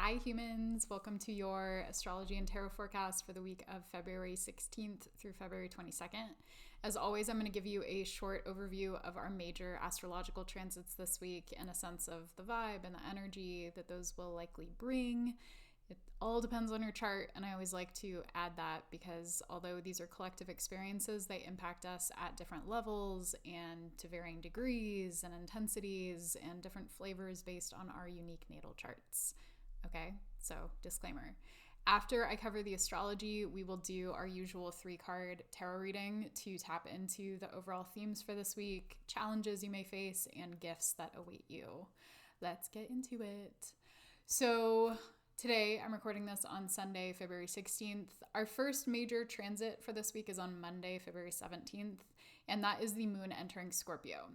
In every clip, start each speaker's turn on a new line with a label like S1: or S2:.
S1: Hi humans, welcome to your astrology and tarot forecast for the week of February 16th through February 22nd. As always, I'm going to give you a short overview of our major astrological transits this week and a sense of the vibe and the energy that those will likely bring. It all depends on your chart, and I always like to add that because although these are collective experiences, they impact us at different levels and to varying degrees and intensities and different flavors based on our unique natal charts. Okay, so disclaimer. After I cover the astrology, we will do our usual 3-card tarot reading to tap into the overall themes for this week, challenges you may face, and gifts that await you. Let's get into it. So today, I'm recording this on Sunday, February 16th. Our first major transit for this week is on Monday, February 17th, and that is the moon entering Scorpio.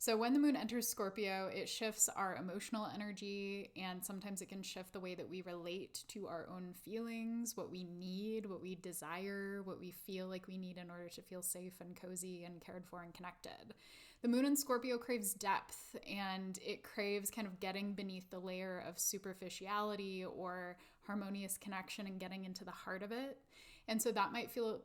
S1: So when the moon enters Scorpio, it shifts our emotional energy, and sometimes it can shift the way that we relate to our own feelings, what we need, what we desire, what we feel like we need in order to feel safe and cozy and cared for and connected. The moon in Scorpio craves depth, and it craves kind of getting beneath the layer of superficiality or harmonious connection and getting into the heart of it. And so that might feel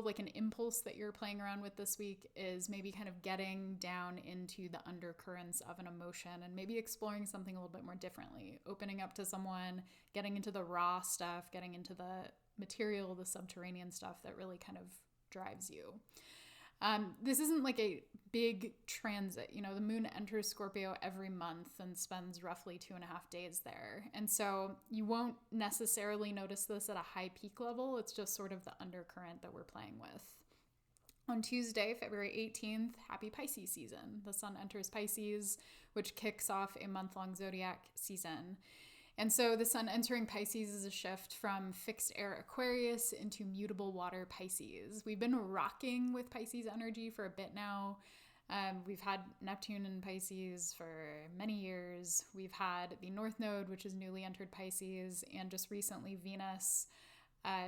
S1: like an impulse that you're playing around with this week is maybe kind of getting down into the undercurrents of an emotion and maybe exploring something a little bit more differently, opening up to someone, getting into the raw stuff, getting into the material, the subterranean stuff that really kind of drives you. This isn't like a big transit. You know, the moon enters Scorpio every month and spends roughly 2.5 days there. And so you won't necessarily notice this at a high peak level. It's just sort of the undercurrent that we're playing with. On Tuesday, February 18th, happy Pisces season. The sun enters Pisces, which kicks off a month-long zodiac season. And so the sun entering Pisces is a shift from fixed air Aquarius into mutable water Pisces. We've been rocking with Pisces energy for a bit now. We've had Neptune in Pisces for many years. We've had the North Node, which is newly entered Pisces, and just recently Venus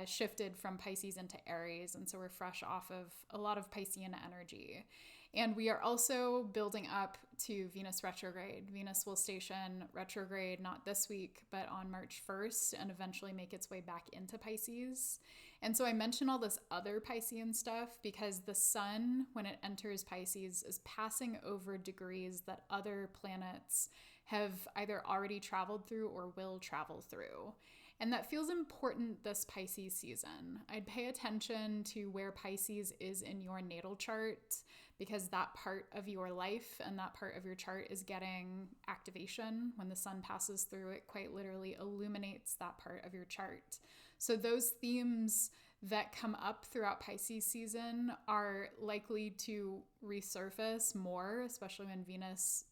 S1: shifted from Pisces into Aries, and so we're fresh off of a lot of Piscean energy. And we are also building up to Venus retrograde. Venus will station retrograde not this week, but on March 1st and eventually make its way back into Pisces. And so I mention all this other Piscean stuff because the sun, when it enters Pisces, is passing over degrees that other planets have either already traveled through or will travel through. And that feels important this Pisces season. I'd pay attention to where Pisces is in your natal chart because that part of your life and that part of your chart is getting activation. When the sun passes through, it quite literally illuminates that part of your chart. So those themes that come up throughout Pisces season are likely to resurface more, especially when Venus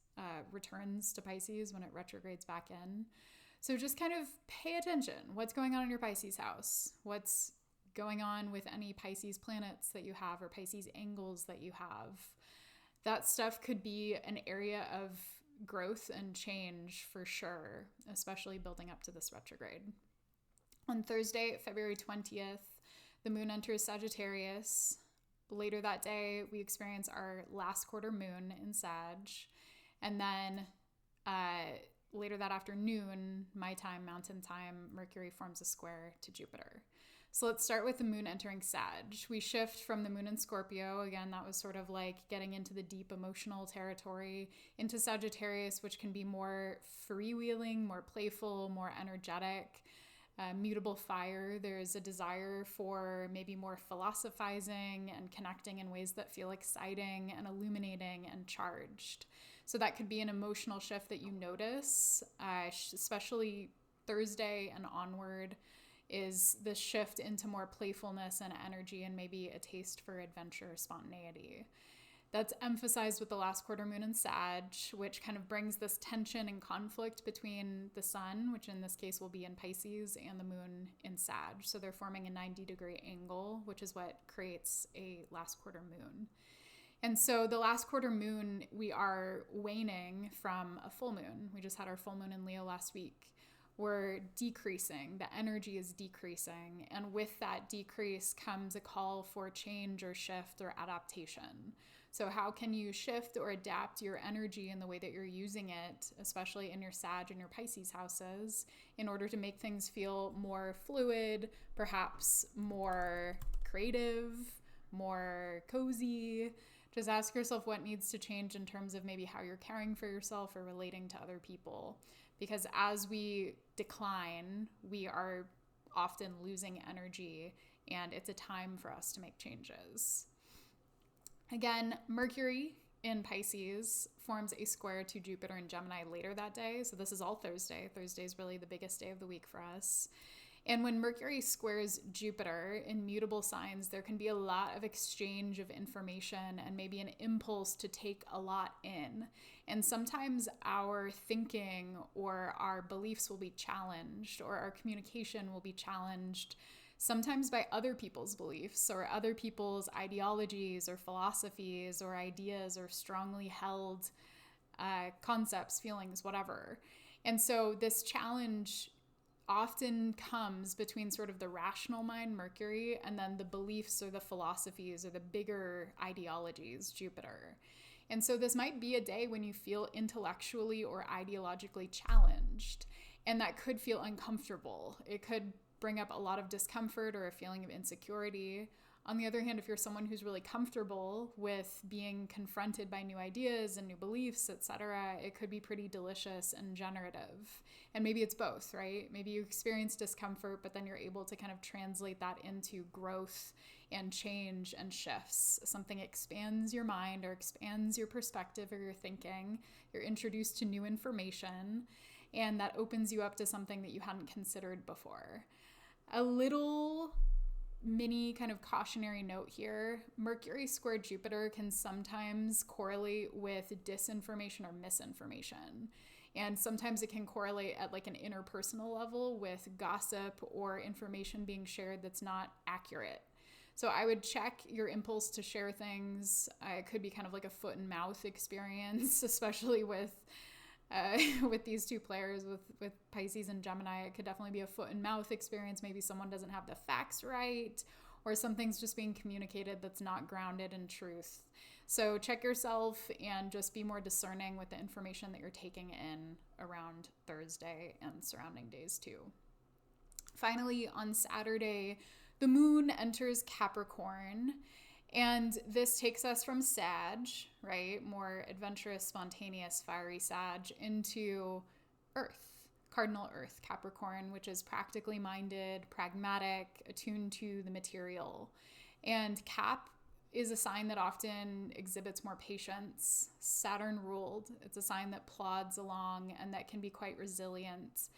S1: returns to Pisces, when it retrogrades back in. So just kind of pay attention. What's going on in your Pisces house? What's going on with any Pisces planets that you have or Pisces angles that you have? That stuff could be an area of growth and change for sure, especially building up to this retrograde. On Thursday, February 20th, the moon enters Sagittarius. Later that day, we experience our last quarter moon in Sag. And then later that afternoon, my time, mountain time, Mercury forms a square to Jupiter. So let's start with the moon entering Sag. We shift from the moon in Scorpio. Again, that was sort of like getting into the deep emotional territory, into Sagittarius, which can be more freewheeling, more playful, more energetic. Mutable fire, there's a desire for maybe more philosophizing and connecting in ways that feel exciting and illuminating and charged. So that could be an emotional shift that you notice, especially Thursday and onward, is this shift into more playfulness and energy and maybe a taste for adventure, spontaneity. That's emphasized with the last quarter moon in Sag, which kind of brings this tension and conflict between the sun, which in this case will be in Pisces, and the moon in Sag. So they're forming a 90-degree angle, which is what creates a last quarter moon. And so the last quarter moon, we are waning from a full moon. We just had our full moon in Leo last week. We're decreasing, the energy is decreasing, and with that decrease comes a call for change or shift or adaptation. So how can you shift or adapt your energy in the way that you're using it, especially in your Sag and your Pisces houses, in order to make things feel more fluid, perhaps more creative, more cozy? Just ask yourself what needs to change in terms of maybe how you're caring for yourself or relating to other people. Because as we decline, we are often losing energy, and it's a time for us to make changes. Again, Mercury in Pisces forms a square to Jupiter in Gemini later that day. So this is all Thursday. Thursday is really the biggest day of the week for us. And when Mercury squares Jupiter in mutable signs, there can be a lot of exchange of information and maybe an impulse to take a lot in. And sometimes our thinking or our beliefs will be challenged, or our communication will be challenged, sometimes by other people's beliefs or other people's ideologies or philosophies or ideas or strongly held concepts, feelings, whatever. And so this challenge often comes between sort of the rational mind, Mercury, and then the beliefs or the philosophies or the bigger ideologies, Jupiter. And so this might be a day when you feel intellectually or ideologically challenged, and that could feel uncomfortable. It could bring up a lot of discomfort or a feeling of insecurity. On the other hand, if you're someone who's really comfortable with being confronted by new ideas and new beliefs, etc., it could be pretty delicious and generative. And maybe it's both, right? Maybe you experience discomfort, but then you're able to kind of translate that into growth and change and shifts. Something expands your mind or expands your perspective or your thinking. You're introduced to new information, and that opens you up to something that you hadn't considered before. A little mini kind of cautionary note here: Mercury square Jupiter can sometimes correlate with disinformation or misinformation. And sometimes it can correlate at like an interpersonal level with gossip or information being shared that's not accurate. So I would check your impulse to share things. It could be kind of like a foot and mouth experience, especially with these two players, with Pisces and Gemini. It could definitely be a foot and mouth experience. Maybe someone doesn't have the facts right, or something's just being communicated that's not grounded in truth. So check yourself and just be more discerning with the information that you're taking in around Thursday and surrounding days too. Finally, on Saturday, the moon enters Capricorn. And this takes us from Sag, right, more adventurous, spontaneous, fiery Sag, into Earth, cardinal Earth, Capricorn, which is practically minded, pragmatic, attuned to the material. And Cap is a sign that often exhibits more patience. Saturn ruled. It's a sign that plods along and that can be quite resilient.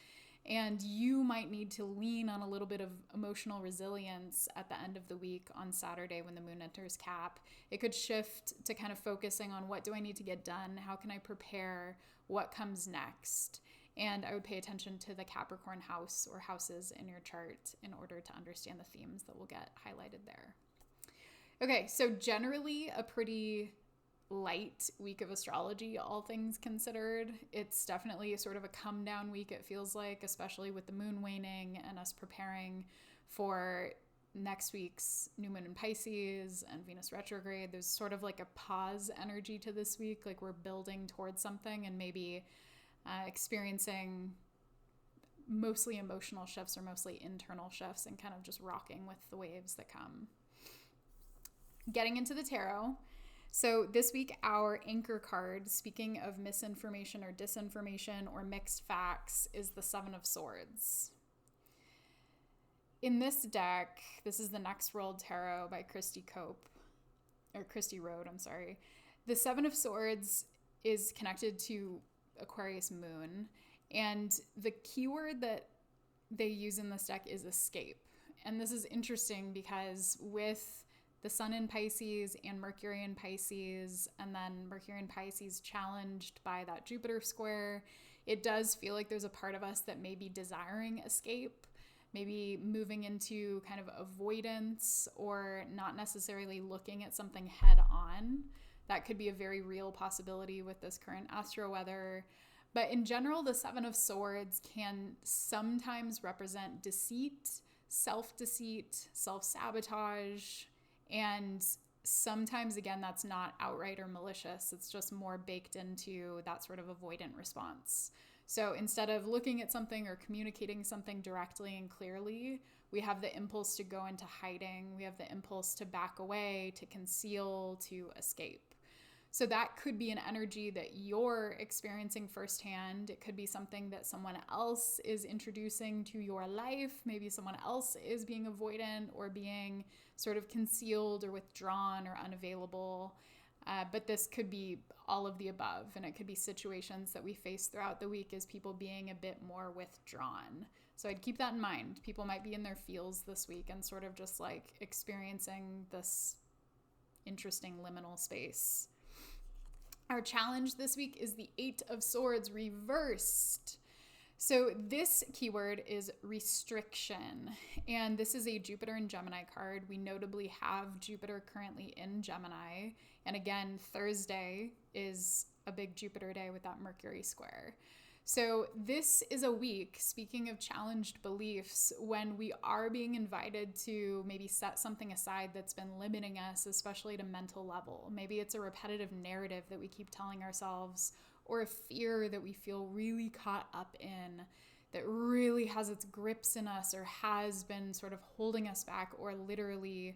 S1: And you might need to lean on a little bit of emotional resilience at the end of the week on Saturday when the moon enters Cap. It could shift to kind of focusing on, what do I need to get done? How can I prepare? What comes next? And I would pay attention to the Capricorn house or houses in your chart in order to understand the themes that will get highlighted there. Okay, so generally a pretty light week of astrology, all things considered. It's definitely sort of a come down week, it feels like, especially with the moon waning and us preparing for next week's new moon in Pisces and Venus retrograde. There's sort of like a pause energy to this week, like we're building towards something and maybe experiencing mostly emotional shifts or mostly internal shifts and kind of just rocking with the waves that come. Getting into the tarot. So this week, our anchor card, speaking of misinformation or disinformation or mixed facts, is the Seven of Swords. In this deck, this is the Next World Tarot by Christy Rode, I'm sorry. The Seven of Swords is connected to Aquarius moon, and the keyword that they use in this deck is escape. And this is interesting because with the Sun in Pisces and Mercury in Pisces, and then Mercury in Pisces challenged by that Jupiter square, it does feel like there's a part of us that may be desiring escape, maybe moving into kind of avoidance or not necessarily looking at something head on. That could be a very real possibility with this current astro weather. But in general, the Seven of Swords can sometimes represent deceit, self-deceit, self-sabotage, and sometimes, again, that's not outright or malicious. It's just more baked into that sort of avoidant response. So instead of looking at something or communicating something directly and clearly, we have the impulse to go into hiding. We have the impulse to back away, to conceal, to escape. So that could be an energy that you're experiencing firsthand. It could be something that someone else is introducing to your life. Maybe someone else is being avoidant or being sort of concealed or withdrawn or unavailable. But this could be all of the above. And it could be situations that we face throughout the week as people being a bit more withdrawn. So I'd keep that in mind. People might be in their feels this week and sort of just like experiencing this interesting liminal space. Our challenge this week is the 8 of Swords reversed. So this keyword is restriction, and this is a Jupiter and Gemini card. We notably have Jupiter currently in Gemini, and again, Thursday is a big Jupiter day with that Mercury square. So this is a week, speaking of challenged beliefs, when we are being invited to maybe set something aside that's been limiting us, especially at a mental level. Maybe it's a repetitive narrative that we keep telling ourselves, or a fear that we feel really caught up in that really has its grips in us or has been sort of holding us back or literally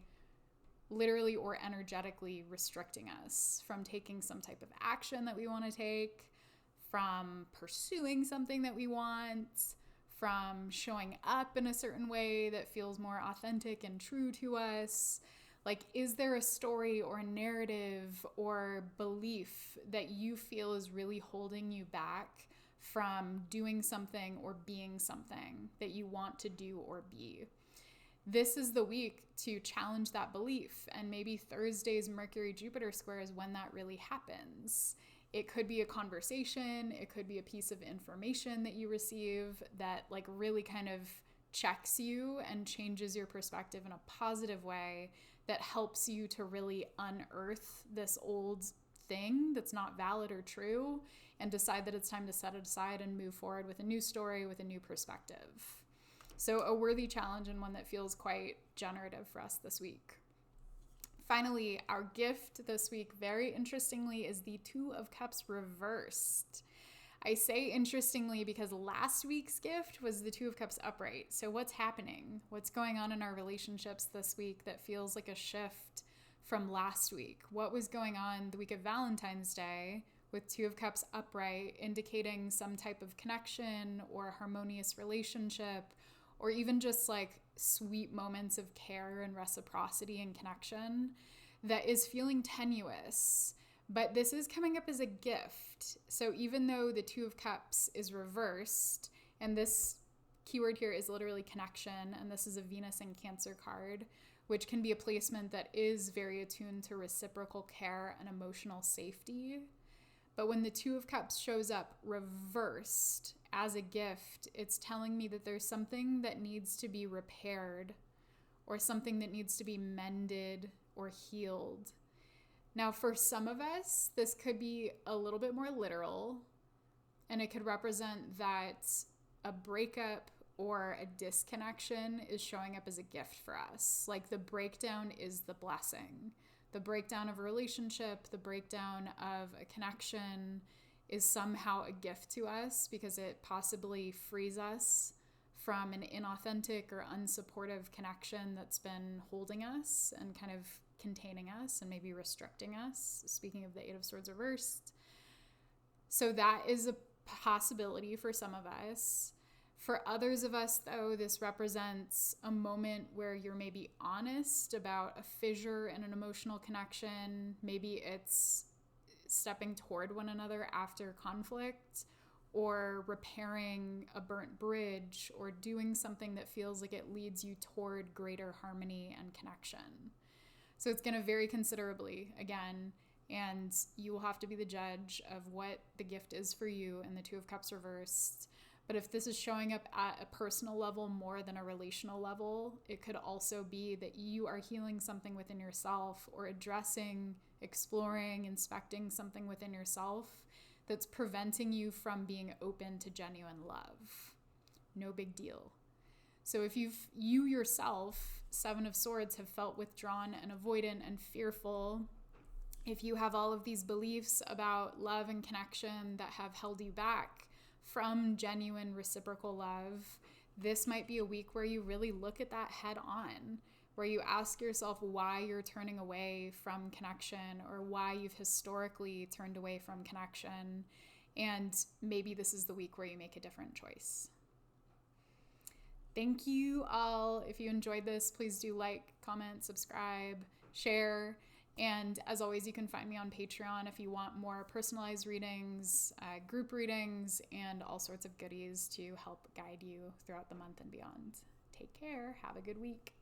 S1: or energetically restricting us from taking some type of action that we want to take, from pursuing something that we want, from showing up in a certain way that feels more authentic and true to us. Like, is there a story or a narrative or belief that you feel is really holding you back from doing something or being something that you want to do or be? This is the week to challenge that belief, and maybe Thursday's Mercury-Jupiter square is when that really happens. It could be a conversation, it could be a piece of information that you receive that like really kind of checks you and changes your perspective in a positive way that helps you to really unearth this old thing that's not valid or true and decide that it's time to set it aside and move forward with a new story, with a new perspective. So a worthy challenge, and one that feels quite generative for us this week. Finally, our gift this week, very interestingly, is the 2 of Cups reversed. I say interestingly because last week's gift was the 2 of Cups upright. So what's happening? What's going on in our relationships this week that feels like a shift from last week? What was going on the week of Valentine's Day with 2 of Cups upright, indicating some type of connection or harmonious relationship, or even just like sweet moments of care and reciprocity and connection that is feeling tenuous? But this is coming up as a gift. So even though the 2 of Cups is reversed, and this keyword here is literally connection, and this is a Venus and Cancer card, which can be a placement that is very attuned to reciprocal care and emotional safety. But when the 2 of Cups shows up reversed as a gift, it's telling me that there's something that needs to be repaired, or something that needs to be mended or healed. Now, for some of us, this could be a little bit more literal, and it could represent that a breakup or a disconnection is showing up as a gift for us. Like, the breakdown is the blessing. The breakdown of a relationship, the breakdown of a connection is somehow a gift to us because it possibly frees us from an inauthentic or unsupportive connection that's been holding us and kind of containing us and maybe restricting us. Speaking of the 8 of Swords reversed. So that is a possibility for some of us. For others of us, though, this represents a moment where you're maybe honest about a fissure in an emotional connection. Maybe it's stepping toward one another after conflict, or repairing a burnt bridge, or doing something that feels like it leads you toward greater harmony and connection. So it's going to vary considerably, again, and you will have to be the judge of what the gift is for you in the 2 of Cups reversed. But if this is showing up at a personal level more than a relational level, it could also be that you are healing something within yourself, or addressing, exploring, inspecting something within yourself that's preventing you from being open to genuine love. No big deal. So if you yourself, Seven of Swords, have felt withdrawn and avoidant and fearful, if you have all of these beliefs about love and connection that have held you back from genuine reciprocal love, this might be a week where you really look at that head on, where you ask yourself why you're turning away from connection or why you've historically turned away from connection. And maybe this is the week where you make a different choice. Thank you all. If you enjoyed this, please do like, comment, subscribe, share. And as always, you can find me on Patreon if you want more personalized readings, group readings, and all sorts of goodies to help guide you throughout the month and beyond. Take care. Have a good week.